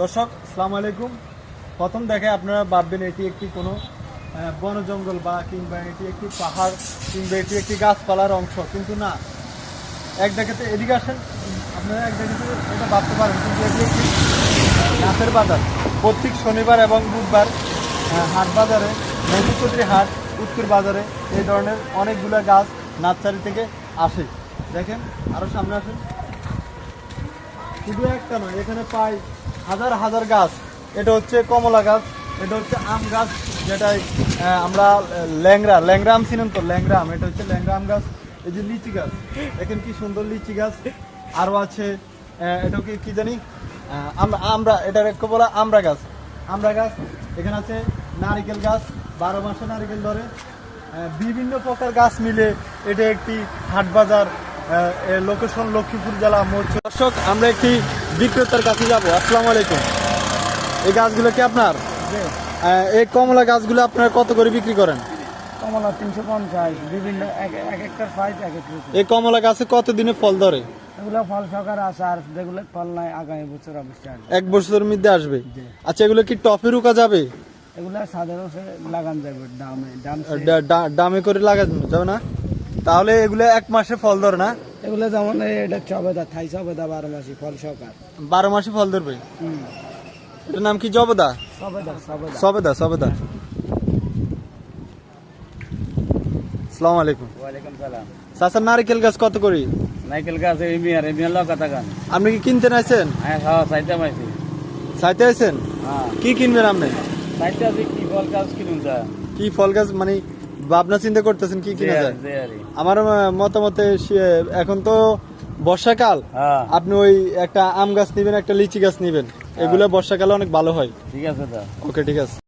দর্শক আসসালামু আলাইকুম। প্রথম দেখে আপনারা ভাববেন এটি একটি কোনো বন জঙ্গল বা কিংবা এটি একটি পাহাড় কিংবা এটি একটি গাছপালার অংশ, কিন্তু না। এক দেখাতে এদিকে আসেন, আপনারা এক দেখাতে এটা ভাবতে পারেন, কিন্তু এটি একটি গাছের বাজার। প্রত্যেক শনিবার এবং বুধবার হাট বাজারে, মধুচৌধুরী হাট, উত্তর বাজারে এই ধরনের অনেকগুলো গাছ নার্সারি থেকে আসে। দেখেন, আরও সামনে আসেন। শুধু একটা নয়, এখানে প্রায় হাজার হাজার গাছ। এটা হচ্ছে কমলা গাছ, এটা হচ্ছে আম গাছ, যেটাই আমরা ল্যাংড়া আম চিনেন তো? ল্যাংড়া আম, এটা হচ্ছে ল্যাংড়া আম গাছ। এই যে লিচি গাছ, দেখেন কি সুন্দর লিচি গাছ। আরও আছে এটাকে কি জানি আমরা এটার একটু বলা আমরা গাছ। এখানে আছে নারিকেল গাছ, 12 মাসে নারিকেল ধরে। বিভিন্ন প্রকার গাছ মিলে এটা একটি হাট বাজার। লোকেশন লক্ষ্মীপুর জেলা মরচু। দর্শক, আমরা একটি বিক্রেতার কাছে যাব। আসসালামু আলাইকুম। এই গাছগুলো কি আপনার? এই কমলা গাছগুলো আপনারা কত করে বিক্রি করেন? কমলা 350, বিভিন্ন এক একটা সাইজ এক এক রকম। এই কমলা গাছে কত দিনে ফল ধরে? এগুলো ফল সহকারে আছে, আর যেগুলো ফল নাই আগামী বছর অবশ্যই আসবে। 1 বছরের মধ্যে আসবে। আচ্ছা, এগুলো কি টপে রুকা যাবে? এগুলো সাধারণ লাগান যাবে ডামে করে লাগানো যাবে না? তাহলে এগুলো 1 মাসে ফল ধরে না? এগুলো যেমন এটা চবেদা, থাই চবেদা 12 মাসি ফল সহকার। 12 মাসে ফল ধরবে। এটার নাম কি? জবদা? সবেদা। আসসালামু আলাইকুম। ওয়ালাইকুম সালাম। চাচা, নারিকেল গাছ কত করি? নাইকেল গাছ এমিয়ার কথা গান। আপনি কি কিনতে নাইছেন? হ্যাঁ, চাইতে পাইছি। চাইতে আছেন? হ্যাঁ। কি কিনবেন আপনি? চাইতে আছে কি ফল গাছ কিনুন যা। কি ফল গাছ মানে ভাবনা চিন্তা করতেছেন কি কিনা যায়? আমার মতামতে এখন তো বর্ষাকাল, আপনি ওই একটা আম গাছ নিবেন, একটা লিচি গাছ নিবেন। এগুলো বর্ষাকালে অনেক ভালো হয়। ঠিক আছে। ওকে, ঠিক আছে।